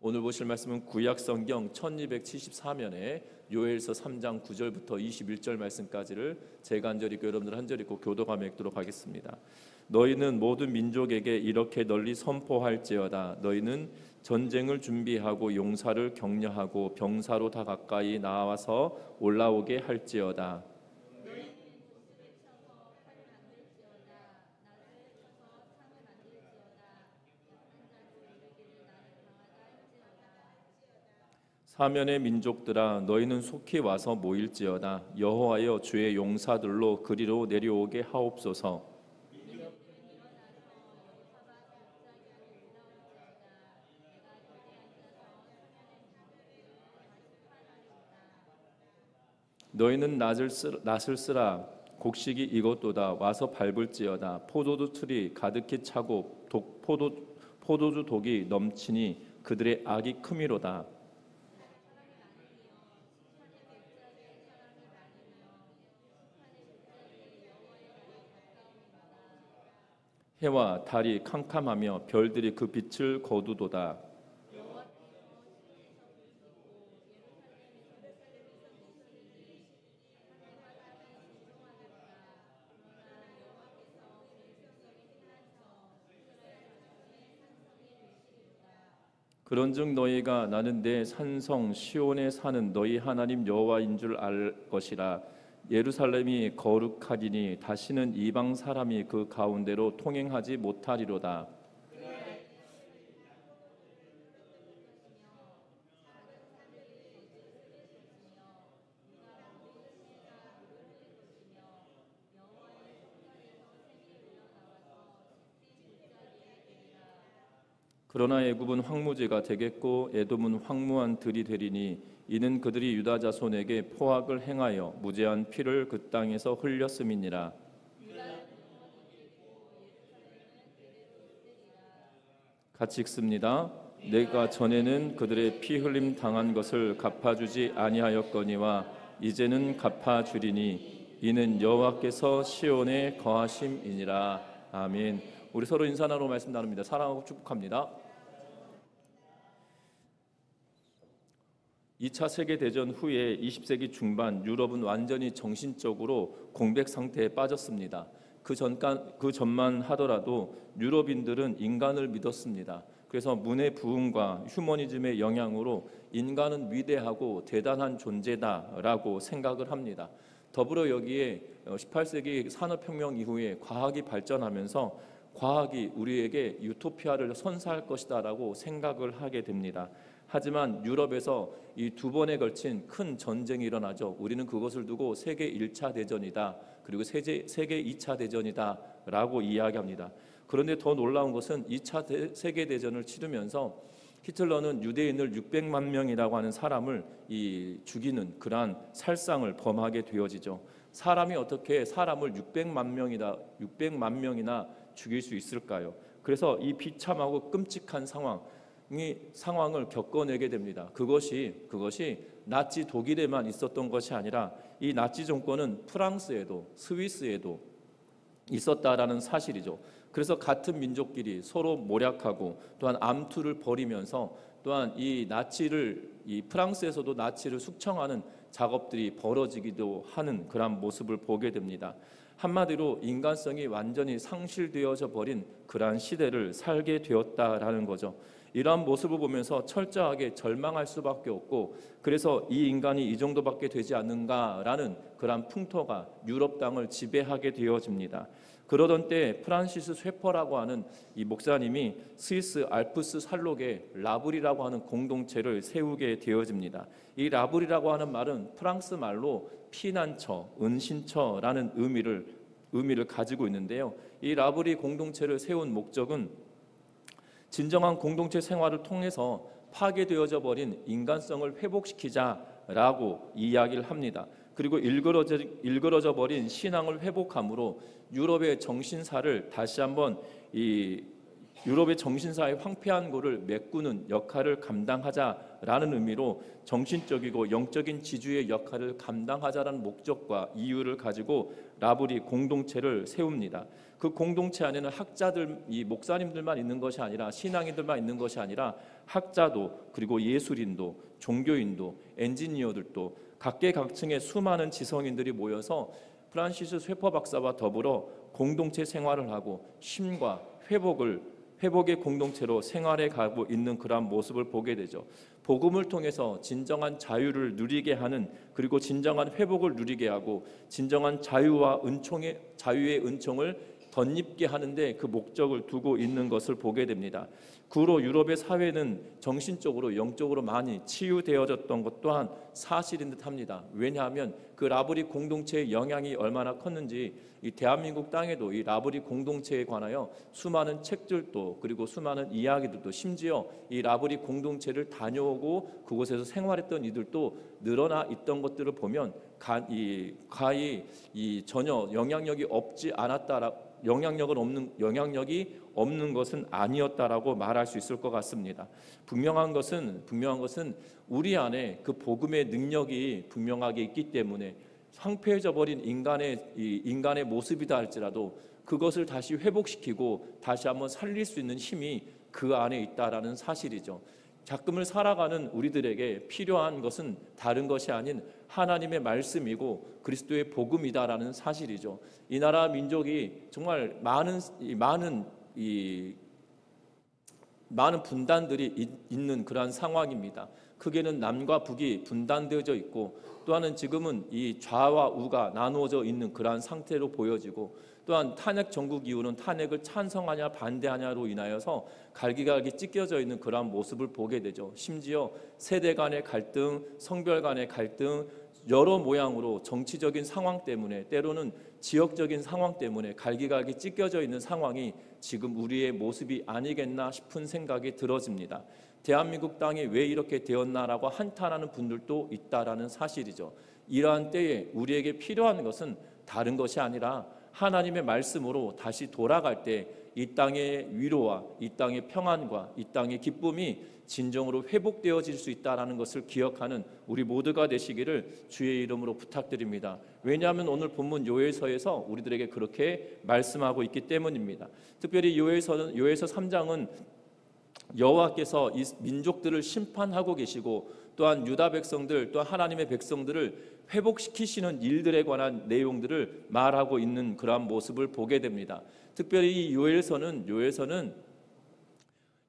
오늘 보실 말씀은 구약성경 1274면에 요엘서 3장 9절부터 21절 말씀까지를 제가 한 절 읽고 여러분들 한 절 읽고 교도감에 읽도록 하겠습니다. 너희는 모든 민족에게 이렇게 널리 선포할지어다. 너희는 전쟁을 준비하고 용사를 격려하고 병사로 다 가까이 나와서 올라오게 할지어다. 사면의 민족들아 너희는 속히 와서 모일지어다. 여호와여 주의 용사들로 그리로 내려오게 하옵소서. 너희는 낫을 쓰라. 곡식이 익었도다. 와서 밟을지어다. 포도주 틀이 가득히 차고 포도주 독이 넘치니 그들의 악이 크미로다. 해와 달이 캄캄하며 별들이 그 빛을 거두도다. 그런즉 너희가 나는 내 산성 시온에 사는 너희 하나님 여호와인 줄 알 것이라. 예루살렘이 거룩하리니 다시는 이방 사람이 그 가운데로 통행하지 못하리로다. 그러나 애굽은 황무지가 되겠고 에돔은 황무한 들이 되리니 이는 그들이 유다 자손에게 포악을 행하여 무죄한 피를 그 땅에서 흘렸음이니라. 같이 읽습니다. 내가 전에는 그들의 피 흘림 당한 것을 갚아주지 아니하였거니와 이제는 갚아주리니 이는 여호와께서 시온에 거하심이니라. 아멘. 우리 서로 인사 나누고 말씀 나눕니다. 사랑하고 축복합니다. 2차 세계대전 후에 20세기 중반 유럽은 완전히 정신적으로 공백 상태에 빠졌습니다. 그 전만 하더라도 유럽인들은 인간을 믿었습니다. 그래서 문의 부흥과 휴머니즘의 영향으로 인간은 위대하고 대단한 존재다라고 생각을 합니다. 더불어 여기에 18세기 산업혁명 이후에 과학이 발전하면서 과학이 우리에게 유토피아를 선사할 것이다라고 생각을 하게 됩니다. 하지만 유럽에서 이 두 번에 걸친 큰 전쟁이 일어나죠. 우리는 그것을 두고 세계 1차 대전이다. 그리고 세계 2차 대전이다 라고 이야기합니다. 그런데 더 놀라운 것은 2차 세계대전을 치르면서 히틀러는 유대인을 600만 명이라고 하는 사람을 죽이는 그러한 살상을 범하게 되어지죠. 사람이 어떻게 사람을 600만 명이나 죽일 수 있을까요? 그래서 이 비참하고 끔찍한 상황을 겪어내게 됩니다. 그것이 나치 독일에만 있었던 것이 아니라 이 나치 정권은 프랑스에도 스위스에도 있었다라는 사실이죠. 그래서 같은 민족끼리 서로 모략하고 또한 암투를 벌이면서 또한 이 프랑스에서도 나치를 숙청하는 작업들이 벌어지기도 하는 그런 모습을 보게 됩니다. 한마디로 인간성이 완전히 상실되어져 버린 그러한 시대를 살게 되었다라는 거죠. 이러한 모습을 보면서 철저하게 절망할 수밖에 없고, 그래서 이 인간이 이 정도밖에 되지 않는가라는 그러한 풍토가 유럽 땅을 지배하게 되어집니다. 그러던 때 프란시스 쉐퍼라고 하는 이 목사님이 스위스 알프스 산록에 라블이라고 하는 공동체를 세우게 되어집니다. 이 라블이라고 하는 말은 프랑스 말로 피난처, 은신처라는 의미를 가지고 있는데요. 이 라블이 공동체를 세운 목적은 진정한 공동체 생활을 통해서 파괴되어져 버린 인간성을 회복시키자라고 이야기를 합니다. 그리고 일그러져 버린 신앙을 회복함으로 유럽의 정신사를 다시 한번 유럽의 정신사의 황폐한 고를 메꾸는 역할을 감당하자라는 의미로 정신적이고 영적인 지주의 역할을 감당하자라는 목적과 이유를 가지고 라블이 공동체를 세웁니다. 그 공동체 안에는 학자들, 이 목사님들만 있는 것이 아니라 신앙인들만 있는 것이 아니라 학자도, 그리고 예술인도, 종교인도, 엔지니어들도, 각계각층의 수많은 지성인들이 모여서 프란시스 쇠퍼 박사와 더불어 공동체 생활을 하고 쉼과 회복의 공동체로 생활해 가고 있는 그러한 모습을 보게 되죠. 복음을 통해서 진정한 자유를 누리게 하는, 그리고 진정한 회복을 누리게 하고 진정한 자유의 은총을 덧입게 하는데 그 목적을 두고 있는 것을 보게 됩니다. 그 후로 유럽의 사회는 정신적으로 영적으로 많이 치유되어졌던 것 또한 사실인 듯합니다. 왜냐하면 그 라브리 공동체의 영향이 얼마나 컸는지 이 대한민국 땅에도 이 라브리 공동체에 관하여 수많은 책들도, 그리고 수많은 이야기들도, 심지어 이 라브리 공동체를 다녀오고 그곳에서 생활했던 이들도 늘어나 있던 것들을 보면 가히 전혀 영향력이 없는 것은 아니었다라고 말할 수 있을 것 같습니다. 분명한 것은 우리 안에 그 복음의 능력이 분명하게 있기 때문에 황폐해져 버린 인간의 모습이다 할지라도 그것을 다시 회복시키고 다시 한번 살릴 수 있는 힘이 그 안에 있다라는 사실이죠. 작금을 살아가는 우리들에게 필요한 것은 다른 것이 아닌 하나님의 말씀이고 그리스도의 복음이다라는 사실이죠. 이 나라 민족이 정말 많은 분단들이 있는 그러한 상황입니다. 크게는 남과 북이 분단되어져 있고, 또한은 지금은 이 좌와 우가 나누어져 있는 그러한 상태로 보여지고, 또한 탄핵 정국 이후는 탄핵을 찬성하냐 반대하냐로 인하여서 갈기갈기 찢겨져 있는 그러한 모습을 보게 되죠. 심지어 세대 간의 갈등, 성별 간의 갈등, 여러 모양으로 정치적인 상황 때문에, 때로는 지역적인 상황 때문에 갈기갈기 찢겨져 있는 상황이 지금 우리의 모습이 아니겠나 싶은 생각이 들어집니다. 대한민국 땅이 왜 이렇게 되었나라고 한탄하는 분들도 있다라는 사실이죠. 이러한 때에 우리에게 필요한 것은 다른 것이 아니라 하나님의 말씀으로 다시 돌아갈 때 이 땅의 위로와 이 땅의 평안과 이 땅의 기쁨이 진정으로 회복되어질 수 있다는 것을 기억하는 우리 모두가 되시기를 주의 이름으로 부탁드립니다. 왜냐하면 오늘 본문 요엘서에서 우리들에게 그렇게 말씀하고 있기 때문입니다. 특별히 요엘서 3장은 여호와께서 이 민족들을 심판하고 계시고, 또한 유다 백성들, 또한 하나님의 백성들을 회복시키시는 일들에 관한 내용들을 말하고 있는 그러한 모습을 보게 됩니다. 특별히 이 요엘서는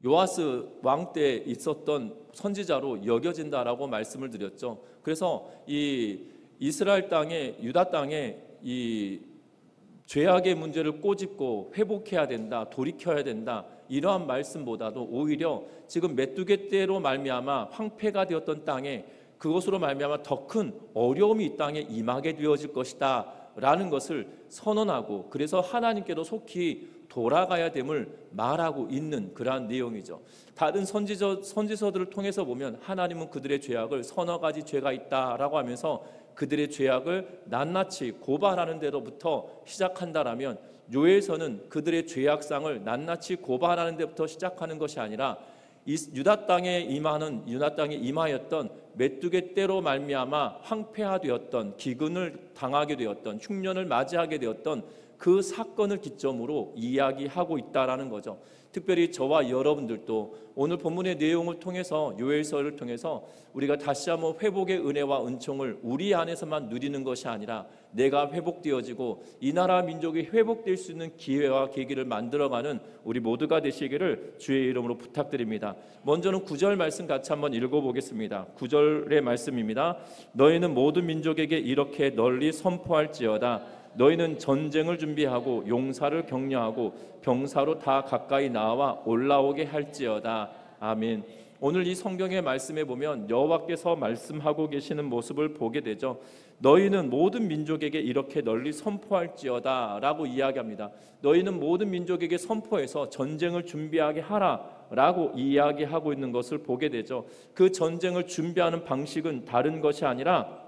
요아스 왕 때 있었던 선지자로 여겨진다라고 말씀을 드렸죠. 그래서 이 이스라엘 땅에, 유다 땅에 이 죄악의 문제를 꼬집고 회복해야 된다, 돌이켜야 된다, 이러한 말씀보다도 오히려 지금 메뚜기 떼로 말미암아 황폐가 되었던 땅에 그것으로 말미암아 더 큰 어려움이 이 땅에 임하게 되어질 것이다 라는 것을 선언하고, 그래서 하나님께로 속히 돌아가야 됨을 말하고 있는 그러한 내용이죠. 다른 선지서들을 통해서 보면 하나님은 그들의 죄악을 서너 가지 죄가 있다라고 하면서 그들의 죄악을 낱낱이 고발하는 데로부터 시작한다라면, 요엘서는 그들의 죄악상을 낱낱이 고발하는 데부터 시작하는 것이 아니라 유다 땅에 임하였던 메뚜기 떼로 말미암아 황폐화되었던, 기근을 당하게 되었던, 흉년을 맞이하게 되었던 그 사건을 기점으로 이야기하고 있다라는 거죠. 특별히 저와 여러분들도 오늘 본문의 내용을 통해서, 요엘서를 통해서 우리가 다시 한번 회복의 은혜와 은총을 우리 안에서만 누리는 것이 아니라 내가 회복되어지고 이 나라 민족이 회복될 수 있는 기회와 계기를 만들어가는 우리 모두가 되시기를 주의 이름으로 부탁드립니다. 먼저는 9절 말씀 같이 한번 읽어보겠습니다. 9절의 말씀입니다. 너희는 모든 민족에게 이렇게 널리 선포할지어다. 너희는 전쟁을 준비하고 용사를 격려하고 병사로 다 가까이 나와 올라오게 할지어다. 아멘. 오늘 이 성경의 말씀에 보면 여호와께서 말씀하고 계시는 모습을 보게 되죠. 너희는 모든 민족에게 이렇게 널리 선포할지어다 라고 이야기합니다. 너희는 모든 민족에게 선포해서 전쟁을 준비하게 하라 라고 이야기하고 있는 것을 보게 되죠. 그 전쟁을 준비하는 방식은 다른 것이 아니라,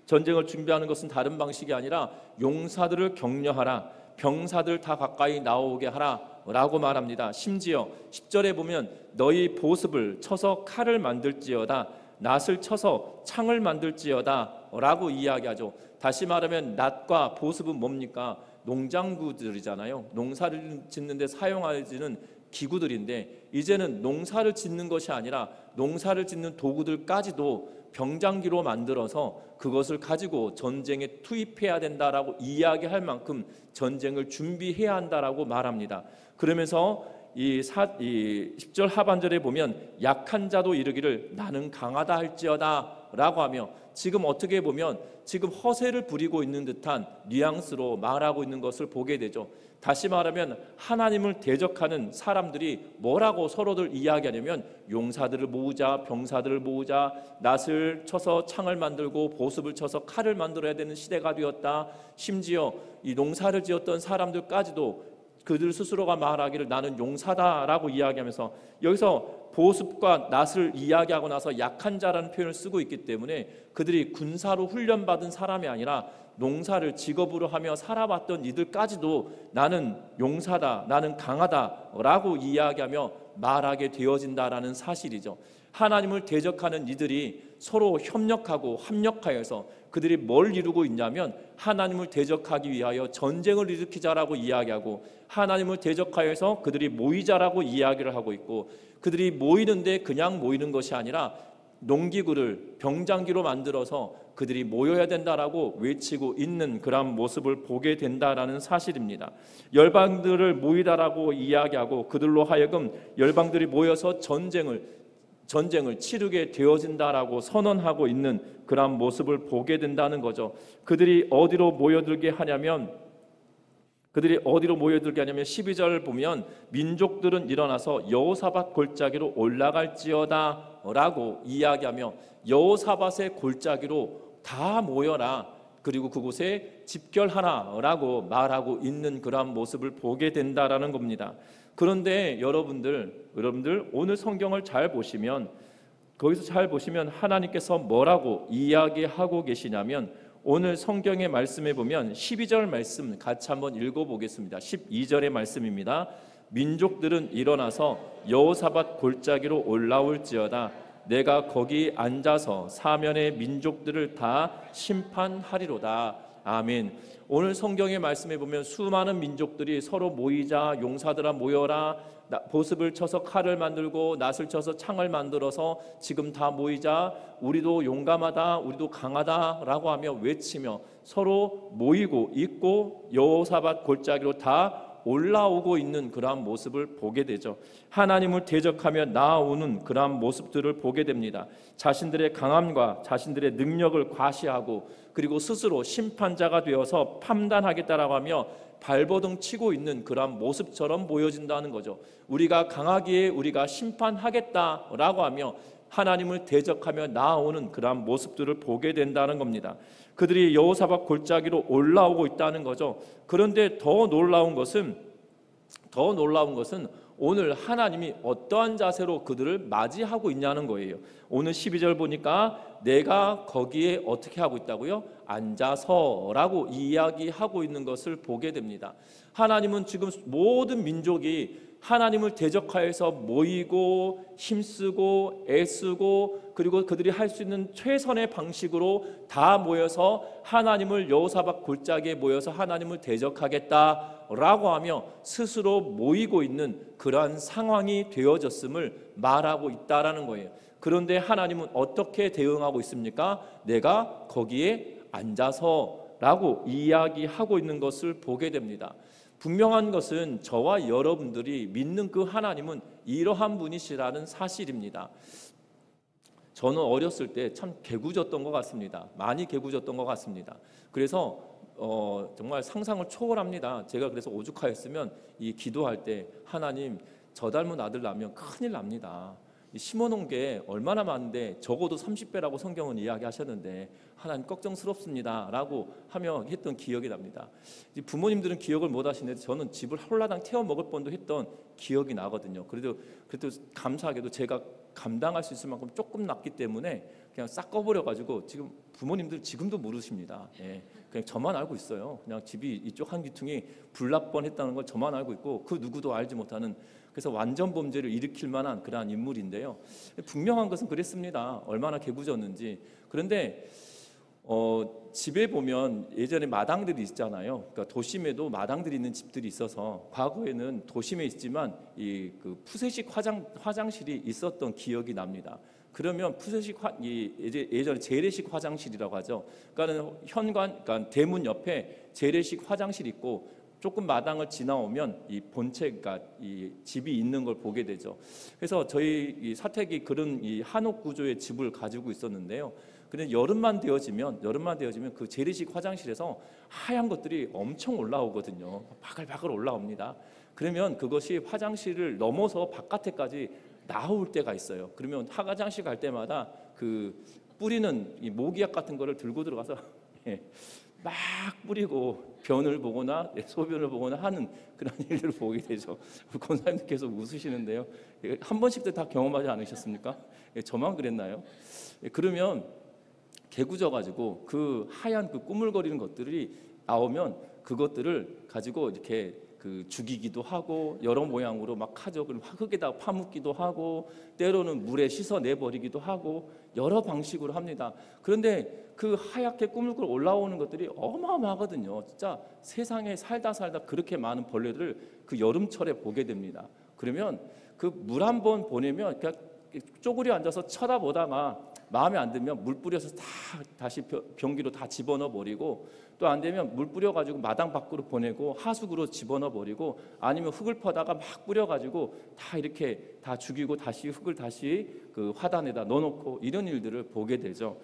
전쟁을 준비하는 것은 다른 방식이 아니라 용사들을 격려하라, 병사들 다 가까이 나오게 하라 라고 말합니다. 심지어 10절에 보면 너희 보습을 쳐서 칼을 만들지어다, 낫을 쳐서 창을 만들지어다 라고 이야기하죠. 다시 말하면 낫과 보습은 뭡니까? 농장구들이잖아요. 농사를 짓는데 사용하는 기구들인데 이제는 농사를 짓는 것이 아니라 농사를 짓는 도구들까지도 병장기로 만들어서 그것을 가지고 전쟁에 투입해야 된다라고 이야기할 만큼 전쟁을 준비해야 한다라고 말합니다. 그러면서 이 10절 하반절에 보면 약한 자도 이르기를 나는 강하다 할지어다 라고 하며 지금 어떻게 보면 지금 허세를 부리고 있는 듯한 뉘앙스로 말하고 있는 것을 보게 되죠. 다시 말하면 하나님을 대적하는 사람들이 뭐라고 서로들 이야기하냐면 용사들을 모으자, 병사들을 모으자, 낫을 쳐서 창을 만들고 보습을 쳐서 칼을 만들어야 되는 시대가 되었다. 심지어 이 농사를 지었던 사람들까지도 그들 스스로가 말하기를 나는 용사다라고 이야기하면서 여기서 보습과 낫을 이야기하고 나서 약한 자라는 표현을 쓰고 있기 때문에 그들이 군사로 훈련받은 사람이 아니라 농사를 직업으로 하며 살아왔던 이들까지도 나는 용사다, 나는 강하다라고 이야기하며 말하게 되어진다라는 사실이죠. 하나님을 대적하는 이들이 서로 협력하고 합력하여서 그들이 뭘 이루고 있냐면 하나님을 대적하기 위하여 전쟁을 일으키자라고 이야기하고 하나님을 대적하여서 그들이 모이자라고 이야기를 하고 있고 그들이 모이는데 그냥 모이는 것이 아니라 농기구를 병장기로 만들어서 그들이 모여야 된다라고 외치고 있는 그런 모습을 보게 된다라는 사실입니다. 열방들을 모이다라고 이야기하고 그들로 하여금 열방들이 모여서 전쟁을 치르게 되어진다라고 선언하고 있는 그런 모습을 보게 된다는 거죠. 그들이 어디로 모여들게 하냐면 12절 보면 민족들은 일어나서 여호사밧 골짜기로 올라갈지어다 라고 이야기하며 여호사밧의 골짜기로 다 모여라 그리고 그곳에 집결하라 라고 말하고 있는 그러한 모습을 보게 된다라는 겁니다. 그런데 여러분들 오늘 성경을 잘 보시면 거기서 잘 보시면 하나님께서 뭐라고 이야기하고 계시냐면 오늘 성경의 말씀에 보면 12절 말씀 같이 한번 읽어보겠습니다. 12절의 말씀입니다. 민족들은 일어나서 여호사밧 골짜기로 올라올지어다 내가 거기 앉아서 사면의 민족들을 다 심판하리로다. 아멘. 오늘 성경의 말씀에 보면 수많은 민족들이 서로 모이자 용사들아 모여라 보습을 쳐서 칼을 만들고 낫을 쳐서 창을 만들어서 지금 다 모이자 우리도 용감하다 우리도 강하다라고 하며 외치며 서로 모이고 있고 여호사밧 골짜기로 다 올라오고 있는 그러한 모습을 보게 되죠. 하나님을 대적하며 나아오는 그러한 모습들을 보게 됩니다. 자신들의 강함과 자신들의 능력을 과시하고 그리고 스스로 심판자가 되어서 판단하겠다라고 하며 발버둥 치고 있는 그러한 모습처럼 보여진다는 거죠. 우리가 강하기에 우리가 심판하겠다라고 하며 하나님을 대적하며 나아오는 그러한 모습들을 보게 된다는 겁니다. 그들이 여호사밧 골짜기로 올라오고 있다는 거죠. 그런데 더 놀라운 것은 오늘 하나님이 어떠한 자세로 그들을 맞이하고 있냐는 거예요. 오늘 12절 보니까 내가 거기에 어떻게 하고 있다고요? 앉아서라고 이야기하고 있는 것을 보게 됩니다. 하나님은 지금 모든 민족이 하나님을 대적하여서 모이고 힘쓰고 애쓰고 그리고 그들이 할 수 있는 최선의 방식으로 다 모여서 하나님을 여호사밧 골짜기에 모여서 하나님을 대적하겠다라고 하며 스스로 모이고 있는 그러한 상황이 되어졌음을 말하고 있다라는 거예요. 그런데 하나님은 어떻게 대응하고 있습니까? 내가 거기에 앉아서라고 이야기하고 있는 것을 보게 됩니다. 분명한 것은 저와 여러분들이 믿는 그 하나님은 이러한 분이시라는 사실입니다. 저는 어렸을 때 참 개구졌던 것 같습니다. 많이 개구졌던 것 같습니다. 그래서 정말 상상을 초월합니다. 제가 그래서 오죽하였으면 이 기도할 때 하나님 저 닮은 아들 낳으면 큰일 납니다. 심어놓은 게 얼마나 많은데 적어도 30배라고 성경은 이야기하셨는데 하나님 걱정스럽습니다 라고 하며 했던 기억이 납니다. 부모님들은 기억을 못 하시는데 저는 집을 홀라당 태워 먹을 뻔도 했던 기억이 나거든요. 그래도 감사하게도 제가 감당할 수 있을 만큼 조금 났기 때문에 그냥 싹 꺼버려가지고 지금 부모님들 지금도 모르십니다. 예, 그냥 저만 알고 있어요. 그냥 집이 이쪽 한 귀퉁이 불날 뻔했다는 걸 저만 알고 있고 그 누구도 알지 못하는 그래서 완전 범죄를 일으킬 만한 그러한 인물인데요. 분명한 것은 그랬습니다. 얼마나 개구졌는지. 그런데 집에 보면 예전에 마당들이 있잖아요. 그러니까 도심에도 마당들이 있는 집들이 있어서 과거에는 도심에 있지만 그 푸세식 화장실이 있었던 기억이 납니다. 그러면 예전에 재래식 화장실이라고 하죠. 그러니까는 그러니까 대문 옆에 재래식 화장실이 있고 조금 마당을 지나오면 이 본체, 그러니까 이 집이 있는 걸 보게 되죠. 그래서 저희 이 사택이 그런 이 한옥 구조의 집을 가지고 있었는데요. 근데 여름만 되어지면 그 재래식 화장실에서 하얀 것들이 엄청 올라오거든요. 바글바글 올라옵니다. 그러면 그것이 화장실을 넘어서 바깥에까지 나올 때가 있어요. 그러면 화장실 갈 때마다 그 뿌리는 이 모기약 같은 거를 들고 들어가서 막 뿌리고 변을 보거나 소변을 보거나 하는 그런 일들을 보게 되죠. 권사님들 계속 웃으시는데요. 한 번씩도 다 경험하지 않으셨습니까? 저만 그랬나요? 그러면 개구져가지고 그 하얀 그 꾸물거리는 것들이 나오면 그것들을 가지고 이렇게 그 죽이기도 하고 여러 모양으로 막 하죠. 그럼 흙에다 파묻기도 하고 때로는 물에 씻어 내버리기도 하고 여러 방식으로 합니다. 그런데 그 하얗게 꾸물꾸물 올라오는 것들이 어마어마하거든요. 진짜 세상에 살다 그렇게 많은 벌레들을 그 여름철에 보게 됩니다. 그러면 그 물 한 번 보내면 그냥 쪼그려 앉아서 쳐다보다가 마음에 안 들면 물 뿌려서 다시 변기로 다 집어넣어 버리고 또 안 되면 물 뿌려가지고 마당 밖으로 보내고 하수구로 집어넣어 버리고 아니면 흙을 퍼다가 막 뿌려가지고 다 이렇게 다 죽이고 다시 흙을 다시 그 화단에다 넣어놓고 이런 일들을 보게 되죠.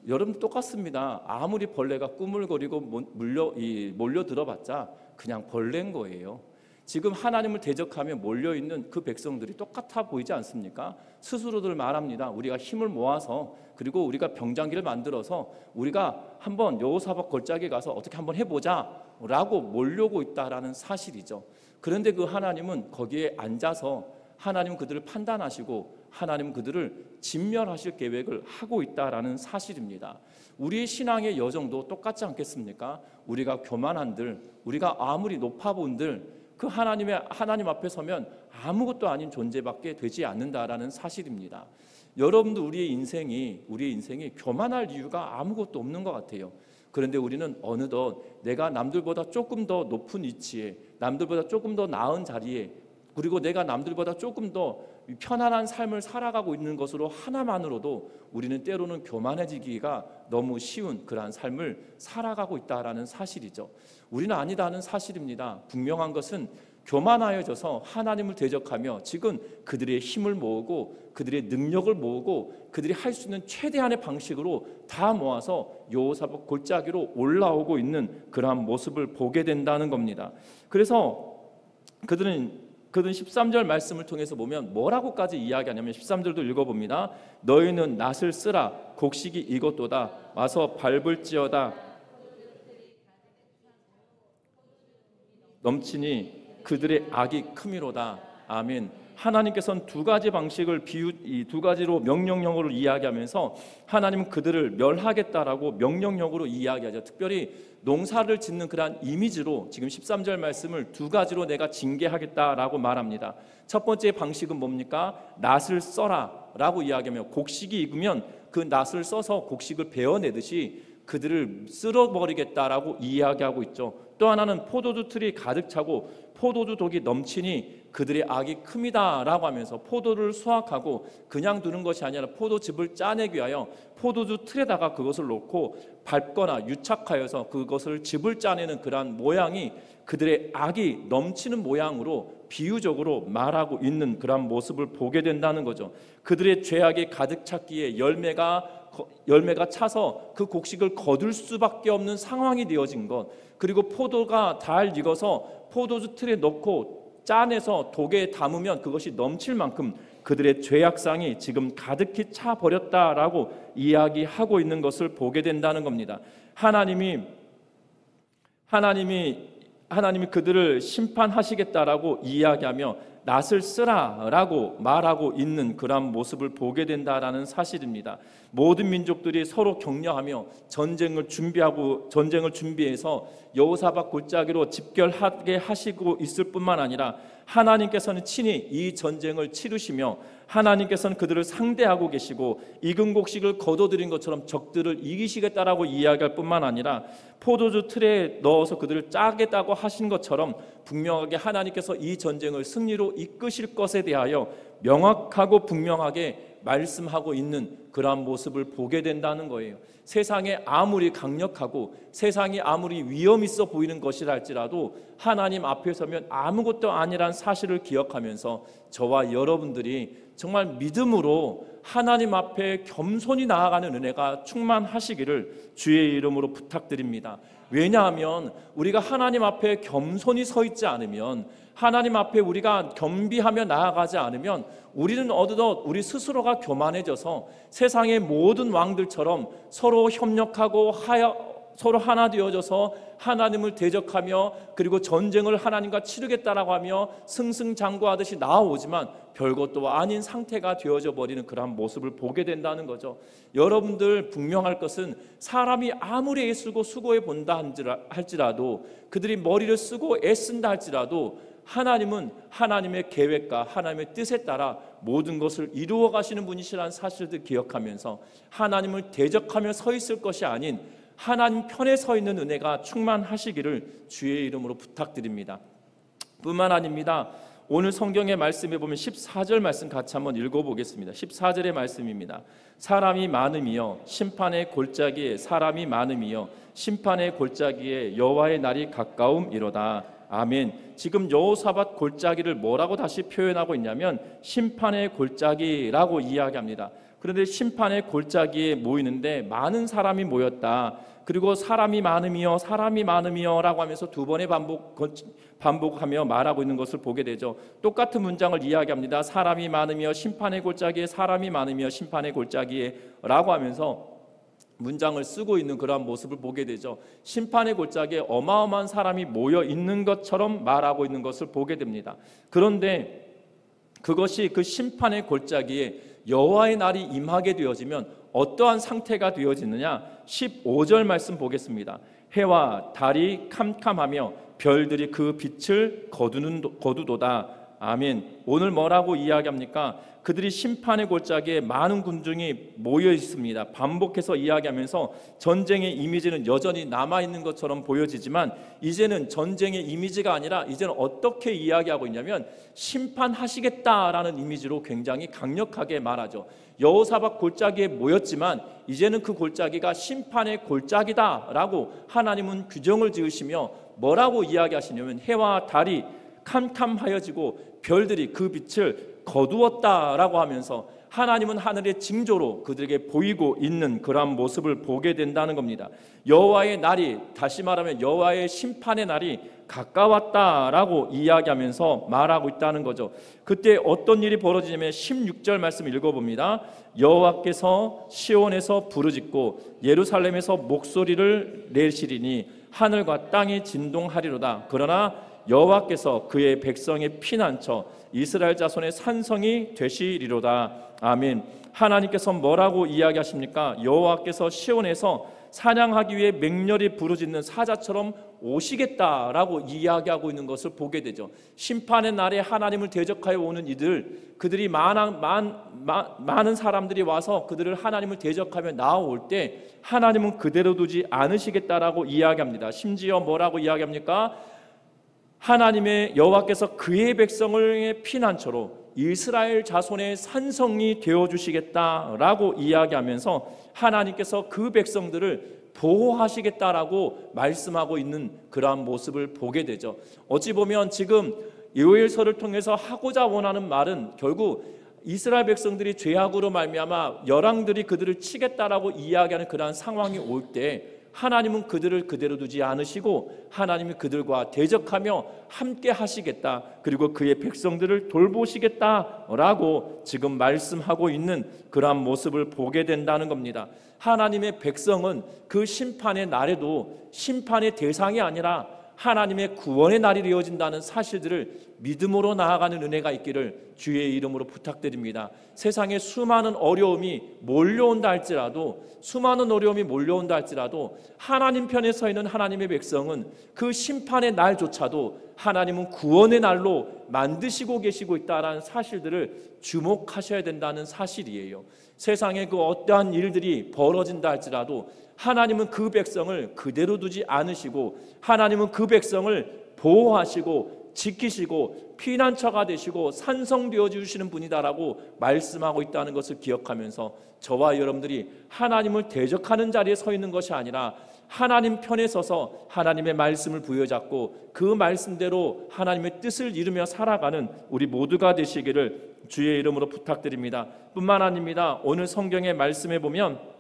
여러분 똑같습니다. 아무리 벌레가 꾸물거리고 몰려 들어봤자 그냥 벌레인 거예요. 지금 하나님을 대적하며 몰려있는 그 백성들이 똑같아 보이지 않습니까? 스스로들 말합니다. 우리가 힘을 모아서 그리고 우리가 병장기를 만들어서 우리가 한번 여호사밧 골짜기에 가서 어떻게 한번 해보자 라고 몰려오고 있다라는 사실이죠. 그런데 그 하나님은 거기에 앉아서 하나님은 그들을 판단하시고 하나님은 그들을 진멸하실 계획을 하고 있다라는 사실입니다. 우리의 신앙의 여정도 똑같지 않겠습니까? 우리가 교만한들, 우리가 아무리 높아본들 그 하나님 앞에 서면 아무것도 아닌 존재밖에 되지 않는다라는 사실입니다. 여러분도 우리의 인생이 교만할 이유가 아무것도 없는 것 같아요. 그런데 우리는 어느덧 내가 남들보다 조금 더 높은 위치에, 남들보다 조금 더 나은 자리에, 그리고 내가 남들보다 조금 더 편안한 삶을 살아가고 있는 것으로 하나만으로도 우리는 때로는 교만해지기가 너무 쉬운 그러한 삶을 살아가고 있다라는 사실이죠. 우리는 아니다는 사실입니다. 분명한 것은 교만하여져서 하나님을 대적하며 지금 그들의 힘을 모으고 그들의 능력을 모으고 그들이 할 수 있는 최대한의 방식으로 다 모아서 여호사밧 골짜기로 올라오고 있는 그러한 모습을 보게 된다는 겁니다. 그래서 그들은 13절 말씀을 통해서 보면 뭐라고까지 이야기하냐면 13절도 읽어봅니다. 너희는 낫을 쓰라 곡식이 익었도다 와서 밟을지어다 넘치니 그들의 악이 크미로다. 아멘. 하나님께서는 두 가지 방식을 이 두 가지로 명령형으로 이야기하면서 하나님은 그들을 멸하겠다라고 명령형으로 이야기하죠. 특별히 농사를 짓는 그러한 이미지로 지금 13절 말씀을 두 가지로 내가 징계하겠다라고 말합니다. 첫 번째 방식은 뭡니까? 낫을 써라 라고 이야기하며 곡식이 익으면 그 낫을 써서 곡식을 베어내듯이 그들을 쓸어버리겠다라고 이야기하고 있죠. 또 하나는 포도주 틀이 가득 차고 포도주 독이 넘치니 그들의 악이 큽니다라고 하면서 포도를 수확하고 그냥 두는 것이 아니라 포도즙을 짜내기 위하여 포도주 틀에다가 그것을 놓고 밟거나 유착하여서 그것을 즙을 짜내는 그러한 모양이 그들의 악이 넘치는 모양으로 비유적으로 말하고 있는 그러한 모습을 보게 된다는 거죠. 그들의 죄악이 가득 찼기에 열매가 차서 그 곡식을 거둘 수밖에 없는 상황이 되어진 것, 그리고 포도가 잘 익어서 포도주 틀에 넣고 짜내서 독에 담으면 그것이 넘칠 만큼 그들의 죄악상이 지금 가득히 차 버렸다라고 이야기하고 있는 것을 보게 된다는 겁니다. 하나님이 그들을 심판하시겠다라고 이야기하며 낫을 쓰라라고 말하고 있는 그러한 모습을 보게 된다라는 사실입니다. 모든 민족들이 서로 격려하며 전쟁을 준비해서 여호사밧 골짜기로 집결하게 하시고 있을 뿐만 아니라 하나님께서는 친히 이 전쟁을 치르시며 하나님께서는 그들을 상대하고 계시고 익은 곡식을 거둬들인 것처럼 적들을 이기시겠다라고 이야기할 뿐만 아니라 포도주 틀에 넣어서 그들을 짜겠다고 하신 것처럼 분명하게 하나님께서 이 전쟁을 승리로 이끄실 것에 대하여 명확하고 분명하게 말씀하고 있는 그러한 모습을 보게 된다는 거예요. 세상에 아무리 강력하고 세상이 아무리 위험 있어 보이는 것이라 할지라도 하나님 앞에 서면 아무것도 아니란 사실을 기억하면서 저와 여러분들이 정말 믿음으로 하나님 앞에 겸손히 나아가는 은혜가 충만하시기를 주의 이름으로 부탁드립니다. 왜냐하면 우리가 하나님 앞에 겸손히 서 있지 않으면, 하나님 앞에 우리가 겸비하며 나아가지 않으면 우리는 어느덧 우리 스스로가 교만해져서 세상의 모든 왕들처럼 서로 협력하고 서로 하나 되어져서 하나님을 대적하며 그리고 전쟁을 하나님과 치르겠다라고 하며 승승장구하듯이 나아오지만 별것도 아닌 상태가 되어져 버리는 그러한 모습을 보게 된다는 거죠. 여러분들 분명할 것은 사람이 아무리 애쓰고 수고해 본다 할지라도, 그들이 머리를 쓰고 애쓴다 할지라도 하나님은 하나님의 계획과 하나님의 뜻에 따라 모든 것을 이루어 가시는 분이시라는 사실을 기억하면서 하나님을 대적하며 서 있을 것이 아닌 하나님 편에 서 있는 은혜가 충만하시기를 주의 이름으로 부탁드립니다. 뿐만 아닙니다. 오늘 성경의 말씀에 보면 14절 말씀 같이 한번 읽어보겠습니다. 14절의 말씀입니다. 사람이 많음이여 심판의 골짜기에 사람이 많음이여 심판의 골짜기에 여호와의 날이 가까움이로다. 아멘. 지금 여호사밧 골짜기를 뭐라고 다시 표현하고 있냐면 심판의 골짜기라고 이야기합니다. 그런데 심판의 골짜기에 모이는데 많은 사람이 모였다. 그리고 사람이 많음이여 사람이 많음이여 라고 하면서 두 번의 반복하며 말하고 있는 것을 보게 되죠. 똑같은 문장을 이야기합니다. 사람이 많음이여 심판의 골짜기에 사람이 많음이여 심판의 골짜기에 라고 하면서 문장을 쓰고 있는 그러한 모습을 보게 되죠. 심판의 골짜기에 어마어마한 사람이 모여 있는 것처럼 말하고 있는 것을 보게 됩니다. 그런데 그것이 그 심판의 골짜기에 여호와의 날이 임하게 되어지면 어떠한 상태가 되어지느냐? 15절 말씀 보겠습니다. 해와 달이 캄캄하며 별들이 그 빛을 거두도다. 아멘. 오늘 뭐라고 이야기합니까? 그들이 심판의 골짜기에 많은 군중이 모여 있습니다. 반복해서 이야기하면서 전쟁의 이미지는 여전히 남아있는 것처럼 보여지지만 이제는 전쟁의 이미지가 아니라 이제는 어떻게 이야기하고 있냐면 심판하시겠다라는 이미지로 굉장히 강력하게 말하죠. 여호사밧 골짜기에 모였지만 이제는 그 골짜기가 심판의 골짜기다라고 하나님은 규정을 지으시며 뭐라고 이야기하시냐면 해와 달이 캄캄하여지고 별들이 그 빛을 거두었다라고 하면서 하나님은 하늘의 징조로 그들에게 보이고 있는 그러한 모습을 보게 된다는 겁니다. 여호와의 날이, 다시 말하면 여호와의 심판의 날이 가까웠다라고 이야기하면서 말하고 있다는 거죠. 그때 어떤 일이 벌어지냐면 16절 말씀 읽어봅니다. 여호와께서 시온에서 부르짖고 예루살렘에서 목소리를 내시리니 하늘과 땅이 진동하리로다. 그러나 여호와께서 그의 백성의 피난처 이스라엘 자손의 산성이 되시리로다. 아멘. 하나님께서 뭐라고 이야기하십니까? 여호와께서 시온에서 사냥하기 위해 맹렬히 부르짖는 사자처럼 오시겠다라고 이야기하고 있는 것을 보게 되죠. 심판의 날에 하나님을 대적하여 오는 그들이 많은 사람들이 와서 그들을 하나님을 대적하며 나아올 때 하나님은 그대로 두지 않으시겠다라고 이야기합니다. 심지어 뭐라고 이야기합니까? 하나님의 여호와께서 그의 백성의 피난처로 이스라엘 자손의 산성이 되어주시겠다라고 이야기하면서 하나님께서 그 백성들을 보호하시겠다라고 말씀하고 있는 그러한 모습을 보게 되죠. 어찌 보면 지금 요엘서를 통해서 하고자 원하는 말은 결국 이스라엘 백성들이 죄악으로 말미암아 열왕들이 그들을 치겠다라고 이야기하는 그러한 상황이 올 때 하나님은 그들을 그대로 두지 않으시고 하나님이 그들과 대적하며 함께 하시겠다, 그리고 그의 백성들을 돌보시겠다라고 지금 말씀하고 있는 그러한 모습을 보게 된다는 겁니다. 하나님의 백성은 그 심판의 날에도 심판의 대상이 아니라 하나님의 구원의 날이 되어진다는 사실들을 믿음으로 나아가는 은혜가 있기를 주의 이름으로 부탁드립니다. 세상에 수많은 어려움이 몰려온다 할지라도 하나님 편에 서 있는 하나님의 백성은 그 심판의 날조차도 하나님은 구원의 날로 만드시고 계시고 있다는 사실들을 주목하셔야 된다는 사실이에요. 세상에 그 어떠한 일들이 벌어진다 할지라도 하나님은 그 백성을 그대로 두지 않으시고 하나님은 그 백성을 보호하시고 지키시고 피난처가 되시고 산성되어 주시는 분이다라고 말씀하고 있다는 것을 기억하면서 저와 여러분들이 하나님을 대적하는 자리에 서 있는 것이 아니라 하나님 편에 서서 하나님의 말씀을 부여잡고 그 말씀대로 하나님의 뜻을 이루며 살아가는 우리 모두가 되시기를 주의 이름으로 부탁드립니다. 뿐만 아닙니다. 오늘 성경의 말씀에 보면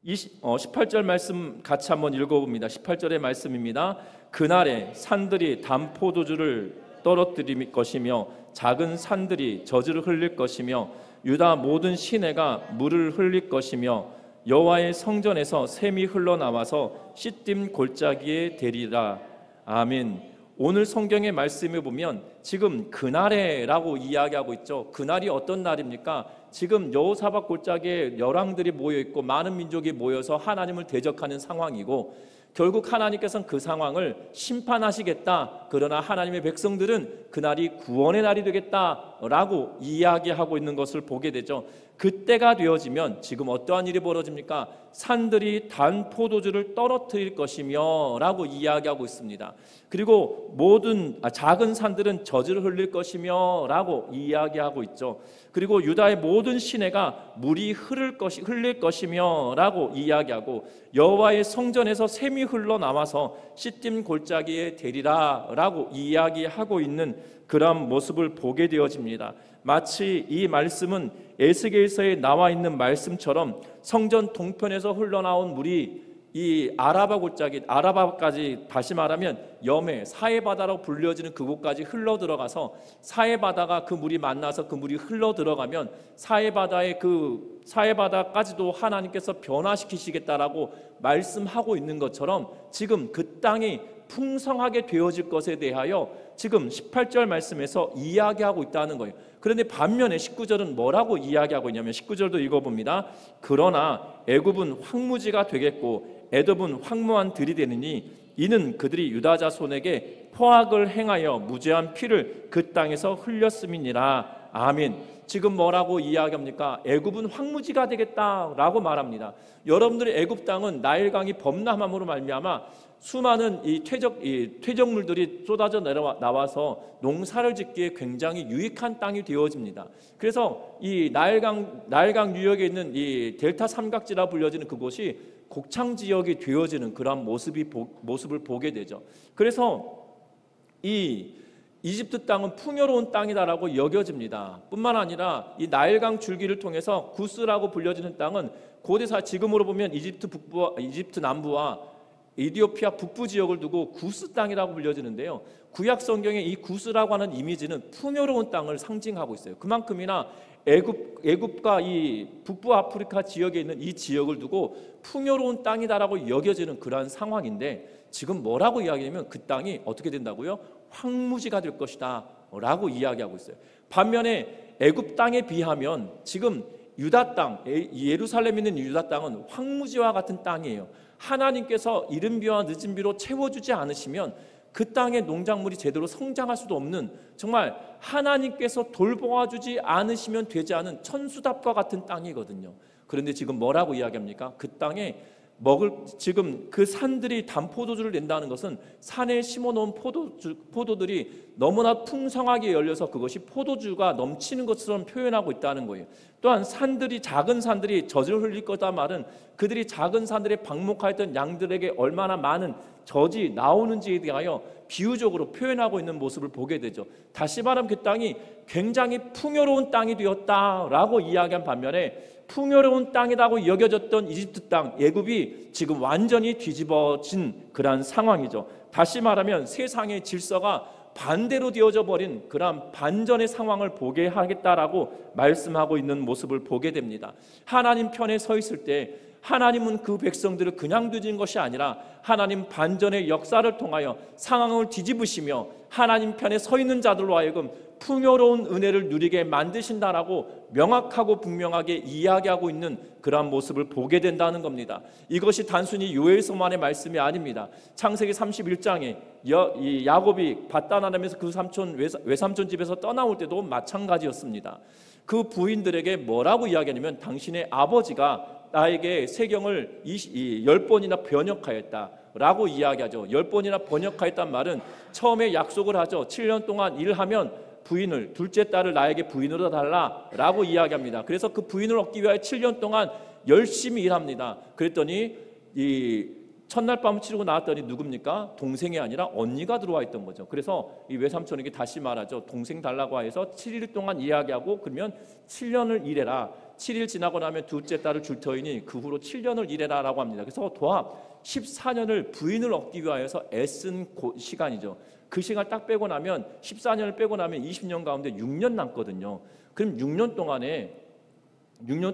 18절 말씀 같이 한번 읽어봅니다. 18절의 말씀입니다. 그날에 산들이 담포도주를 떨어뜨릴 것이며 작은 산들이 젖을 흘릴 것이며 유다 모든 시내가 물을 흘릴 것이며 여호와의 성전에서 샘이 흘러나와서 시딤 골짜기에 대리라. 아멘. 오늘 성경의 말씀에 보면 지금 그날에라고 이야기하고 있죠. 그날이 어떤 날입니까? 지금 여호사밧 골짜기에 열왕들이 모여있고 많은 민족이 모여서 하나님을 대적하는 상황이고 결국 하나님께서는 그 상황을 심판하시겠다. 그러나 하나님의 백성들은 그날이 구원의 날이 되겠다라고 이야기하고 있는 것을 보게 되죠. 그때가 되어지면 지금 어떠한 일이 벌어집니까? 산들이 단 포도주를 떨어뜨릴 것이며 라고 이야기하고 있습니다. 그리고 모든 작은 산들은 젖을 흘릴 것이며 라고 이야기하고 있죠. 그리고 유다의 모든 시내가 물이 흘릴 것이며 라고 이야기하고 여호와의 성전에서 샘이 흘러나와서 시딤 골짜기에 대리라 라고 이야기하고 있는 그런 모습을 보게 되어집니다. 마치 이 말씀은 에스겔서에 나와 있는 말씀처럼 성전 동편에서 흘러나온 물이 이 아라바 골짜기, 아라바까지 다시 말하면 염해, 사해바다로 불려지는 그곳까지 흘러 들어가서 사해바다가 그 물이 만나서 그 물이 흘러 들어가면 사해바다까지도 하나님께서 변화시키시겠다라고 말씀하고 있는 것처럼 지금 그 땅이 풍성하게 되어질 것에 대하여 지금 18절 말씀에서 이야기하고 있다는 거예요. 그런데 반면에 19절은 뭐라고 이야기하고 있냐면 19절도 읽어봅니다. 그러나 애굽은 황무지가 되겠고 에돔은 황무한 들이 되느니 이는 그들이 유다 자손에게 포악을 행하여 무죄한 피를 그 땅에서 흘렸음이니라. 아멘. 지금 뭐라고 이야기합니까? 애굽은 황무지가 되겠다라고 말합니다. 여러분들의 애굽 땅은 나일강이 범람함으로 말미암아 수많은 이 퇴적물들이 쏟아져 나와서 농사를 짓기에 굉장히 유익한 땅이 되어집니다. 그래서 이 나일강 유역에 있는 이 델타 삼각지라 불려지는 그곳이 곡창 지역이 되어지는 그런 모습을 보게 되죠. 그래서 이 이집트 땅은 풍요로운 땅이다라고 여겨집니다. 뿐만 아니라 이 나일강 줄기를 통해서 구스라고 불려지는 땅은 고대사 지금으로 보면 이집트 남부와 에티오피아 북부 지역을 두고 구스 땅이라고 불려지는데요. 구약 성경에 이 구스라고 하는 이미지는 풍요로운 땅을 상징하고 있어요. 그만큼이나 애굽과 이 북부 아프리카 지역에 있는 이 지역을 두고 풍요로운 땅이다라고 여겨지는 그러한 상황인데 지금 뭐라고 이야기하냐면 그 땅이 어떻게 된다고요? 황무지가 될 것이다 라고 이야기하고 있어요. 반면에 애굽 땅에 비하면 지금 유다 땅, 예루살렘에 있는 유다 땅은 황무지와 같은 땅이에요. 하나님께서 이른 비와 늦은 비로 채워주지 않으시면 그 땅의 농작물이 제대로 성장할 수도 없는 정말 하나님께서 돌보아주지 않으시면 되지 않은 천수답과 같은 땅이거든요. 그런데 지금 뭐라고 이야기합니까? 그 땅에 지금 그 산들이 단포도주를 낸다는 것은 산에 심어놓은 포도들이 너무나 풍성하게 열려서 그것이 포도주가 넘치는 것처럼 표현하고 있다는 거예요. 또한 작은 산들이 젖을 흘릴 거다 말은 그들이 작은 산들에 방목하였던 양들에게 얼마나 많은 젖이 나오는지에 대하여 비유적으로 표현하고 있는 모습을 보게 되죠. 다시 말하면 그 땅이 굉장히 풍요로운 땅이 되었다라고 이야기한 반면에 풍요로운 땅이라고 여겨졌던 이집트 땅, 애굽이 지금 완전히 뒤집어진 그러한 상황이죠. 다시 말하면 세상의 질서가 반대로 되어져 버린 그러한 반전의 상황을 보게 하겠다라고 말씀하고 있는 모습을 보게 됩니다. 하나님 편에 서 있을 때 하나님은 그 백성들을 그냥 두신 것이 아니라 하나님 반전의 역사를 통하여 상황을 뒤집으시며 하나님 편에 서 있는 자들로 하여금 풍요로운 은혜를 누리게 만드신다라고 명확하고 분명하게 이야기하고 있는 그러한 모습을 보게 된다는 겁니다. 이것이 단순히 요엘서만의 말씀이 아닙니다. 창세기 31장에 이 야곱이 밧단아람에서 그 외삼촌 집에서 떠나올 때도 마찬가지였습니다. 그 부인들에게 뭐라고 이야기하냐면 당신의 아버지가 나에게 세경을 10번이나 번역하였다 라고 이야기하죠. 10번이나 번역하였단 말은 처음에 약속을 하죠. 7년 동안 일하면 부인을, 둘째 딸을 나에게 부인으로 달라라고 이야기합니다. 그래서 그 부인을 얻기 위하여 7년 동안 열심히 일합니다. 그랬더니 이 첫날 밤을 치르고 나왔더니 누굽니까? 동생이 아니라 언니가 들어와 있던 거죠. 그래서 이 외삼촌에게 다시 말하죠. 동생 달라고 해서 7일 동안 이야기하고 그러면 7년을 일해라. 7일 지나고 나면 둘째 딸을 줄 터이니 그 후로 7년을 일해라 라고 합니다. 그래서 도합 14년을 부인을 얻기 위하여서 애쓴 시간이죠. 그 시간 딱 빼고 나면 14년을 빼고 나면 20년 가운데 6년 남거든요. 그럼 6년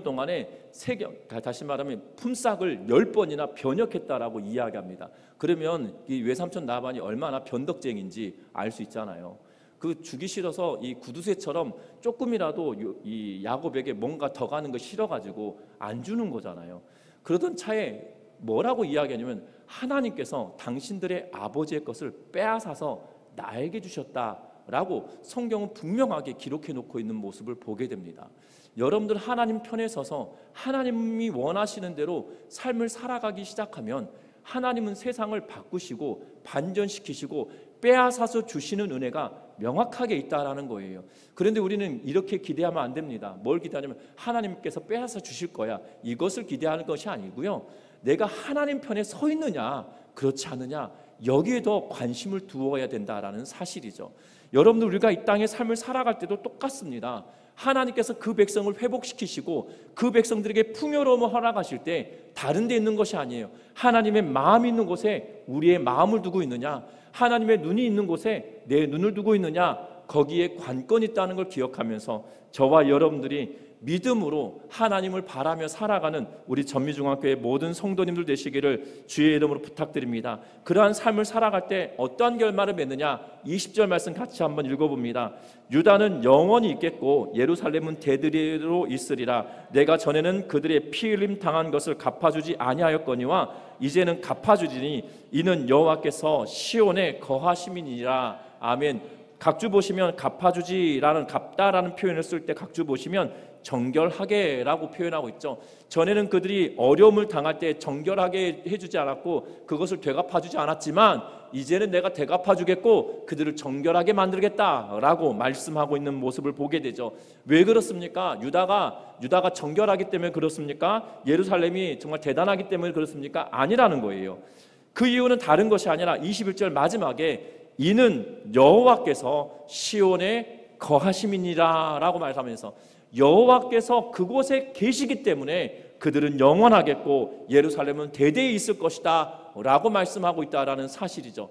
동안에 세경, 다시 말하면 품삯을 10번이나 변역했다라고 이야기합니다. 그러면 이 외삼촌 라반이 얼마나 변덕쟁인지 알 수 있잖아요. 그 주기 싫어서 이 구두쇠처럼 조금이라도 이 야곱에게 뭔가 더 가는 거 싫어가지고 안 주는 거잖아요. 그러던 차에 뭐라고 이야기하냐면 하나님께서 당신들의 아버지의 것을 빼앗아서 나에게 주셨다라고 성경은 분명하게 기록해 놓고 있는 모습을 보게 됩니다. 여러분들 하나님 편에 서서 하나님이 원하시는 대로 삶을 살아가기 시작하면 하나님은 세상을 바꾸시고 반전시키시고 빼앗아서 주시는 은혜가 명확하게 있다라는 거예요. 그런데 우리는 이렇게 기대하면 안 됩니다. 뭘 기대하냐면 하나님께서 빼앗아 주실 거야, 이것을 기대하는 것이 아니고요. 내가 하나님 편에 서 있느냐 그렇지 않느냐 여기에 더 관심을 두어야 된다라는 사실이죠. 여러분들 우리가 이 땅의 삶을 살아갈 때도 똑같습니다. 하나님께서 그 백성을 회복시키시고 그 백성들에게 풍요로움을 허락하실 때 다른 데 있는 것이 아니에요. 하나님의 마음이 있는 곳에 우리의 마음을 두고 있느냐, 하나님의 눈이 있는 곳에 내 눈을 두고 있느냐, 거기에 관건이 있다는 걸 기억하면서 저와 여러분들이 믿음으로 하나님을 바라며 살아가는 우리 전미중앙교회 모든 성도님들 되시기를 주의 이름으로 부탁드립니다. 그러한 삶을 살아갈 때 어떠한 결말을 맺느냐, 20절 말씀 같이 한번 읽어봅니다. 유다는 영원히 있겠고 예루살렘은 대대로 있으리라. 내가 전에는 그들의 피 흘림 당한 것을 갚아주지 아니하였거니와 이제는 갚아주리니 이는 여호와께서 시온에 거하심이니라. 아멘. 각주 보시면 갚아주지라는 갚다라는 표현을 쓸 때 각주 보시면 정결하게라고 표현하고 있죠. 전에는 그들이 어려움을 당할 때 정결하게 해주지 않았고 그것을 되갚아주지 않았지만 이제는 내가 되갚아주겠고 그들을 정결하게 만들겠다라고 말씀하고 있는 모습을 보게 되죠. 왜 그렇습니까? 유다가 정결하기 때문에 그렇습니까? 예루살렘이 정말 대단하기 때문에 그렇습니까? 아니라는 거예요. 그 이유는 다른 것이 아니라 21절 마지막에 이는 여호와께서 시온에 거하심이니라 라고 말하면서 여호와께서 그곳에 계시기 때문에 그들은 영원하겠고 예루살렘은 대대히 있을 것이다 라고 말씀하고 있다라는 사실이죠.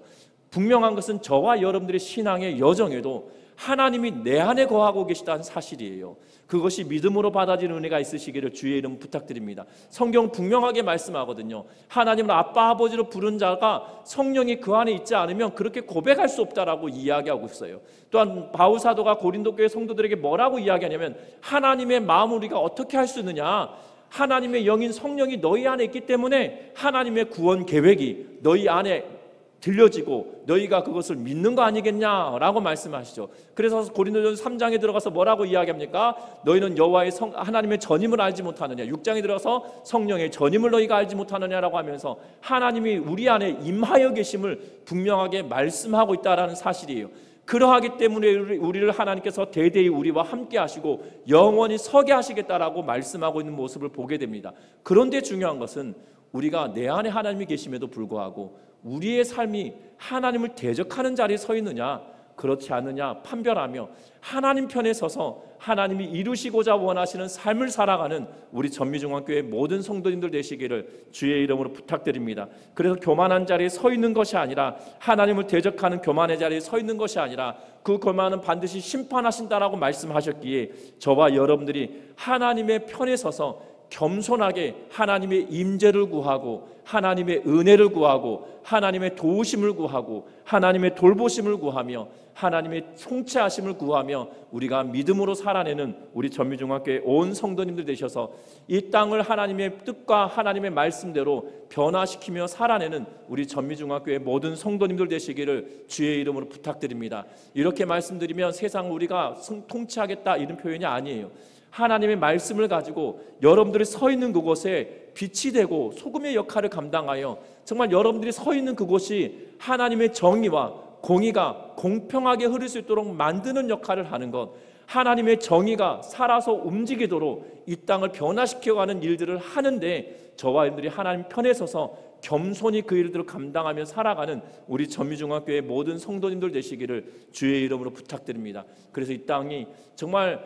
분명한 것은 저와 여러분들의 신앙의 여정에도 하나님이 내 안에 거하고 계시다는 사실이에요. 그것이 믿음으로 받아지는 은혜가 있으시기를 주의 이름 부탁드립니다. 성경 분명하게 말씀하거든요. 하나님을 아빠 아버지로 부른 자가 성령이 그 안에 있지 않으면 그렇게 고백할 수 없다라고 이야기하고 있어요. 또한 바울 사도가 고린도 교회 성도들에게 뭐라고 이야기하냐면 하나님의 마음을 우리가 어떻게 할 수 있느냐, 하나님의 영인 성령이 너희 안에 있기 때문에 하나님의 구원 계획이 너희 안에 들려지고 너희가 그것을 믿는 거 아니겠냐라고 말씀하시죠. 그래서 고린도전서 3장에 들어가서 뭐라고 이야기합니까? 너희는 여호와의 하나님의 전임을 알지 못하느냐, 6장에 들어가서 성령의 전임을 너희가 알지 못하느냐라고 하면서 하나님이 우리 안에 임하여 계심을 분명하게 말씀하고 있다라는 사실이에요. 그러하기 때문에 우리를 하나님께서 대대히 우리와 함께 하시고 영원히 서게 하시겠다라고 말씀하고 있는 모습을 보게 됩니다. 그런데 중요한 것은 우리가 내 안에 하나님이 계심에도 불구하고 우리의 삶이 하나님을 대적하는 자리에 서 있느냐 그렇지 않느냐 판별하며 하나님 편에 서서 하나님이 이루시고자 원하시는 삶을 살아가는 우리 전미중앙교회 모든 성도님들 되시기를 주의 이름으로 부탁드립니다. 그래서 교만한 자리에 서 있는 것이 아니라 하나님을 대적하는 교만의 자리에 서 있는 것이 아니라 그 교만은 반드시 심판하신다라고 말씀하셨기에 저와 여러분들이 하나님의 편에 서서 겸손하게 하나님의 임재를 구하고 하나님의 은혜를 구하고 하나님의 도우심을 구하고 하나님의 돌보심을 구하며 하나님의 통치하심을 구하며 우리가 믿음으로 살아내는 우리 전미중학교의 온 성도님들 되셔서 이 땅을 하나님의 뜻과 하나님의 말씀대로 변화시키며 살아내는 우리 전미중학교의 모든 성도님들 되시기를 주의 이름으로 부탁드립니다. 이렇게 말씀드리면 세상을 우리가 통치하겠다 이런 표현이 아니에요. 하나님의 말씀을 가지고 여러분들이 서 있는 그곳에 빛이 되고 소금의 역할을 감당하여 정말 여러분들이 서 있는 그곳이 하나님의 정의와 공의가 공평하게 흐를 수 있도록 만드는 역할을 하는 것, 하나님의 정의가 살아서 움직이도록 이 땅을 변화시켜가는 일들을 하는데 저와 여러분들이 하나님 편에 서서 겸손히 그 일들을 감당하며 살아가는 우리 전미중학교의 모든 성도님들 되시기를 주의 이름으로 부탁드립니다. 그래서 이 땅이 정말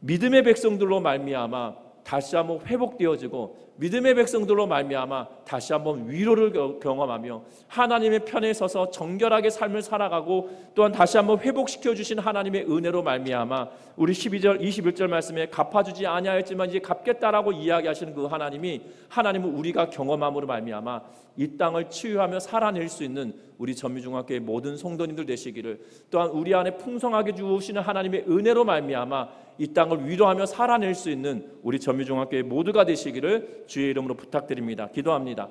믿음의 백성들로 말미암아 다시 한번 회복되어지고 믿음의 백성들로 말미암아 다시 한번 위로를 경험하며 하나님의 편에 서서 정결하게 삶을 살아가고 또한 다시 한번 회복시켜 주신 하나님의 은혜로 말미암아 우리 12절 21절 말씀에 갚아주지 아니하였지만 이제 갚겠다라고 이야기하시는 그 하나님은 우리가 경험함으로 말미암아 이 땅을 치유하며 살아낼 수 있는 우리 전미중학교의 모든 성도님들 되시기를, 또한 우리 안에 풍성하게 주시는 하나님의 은혜로 말미암아 이 땅을 위로하며 살아낼 수 있는 우리 전미중학교의 모두가 되시기를 주의 이름으로 부탁드립니다. 기도합니다.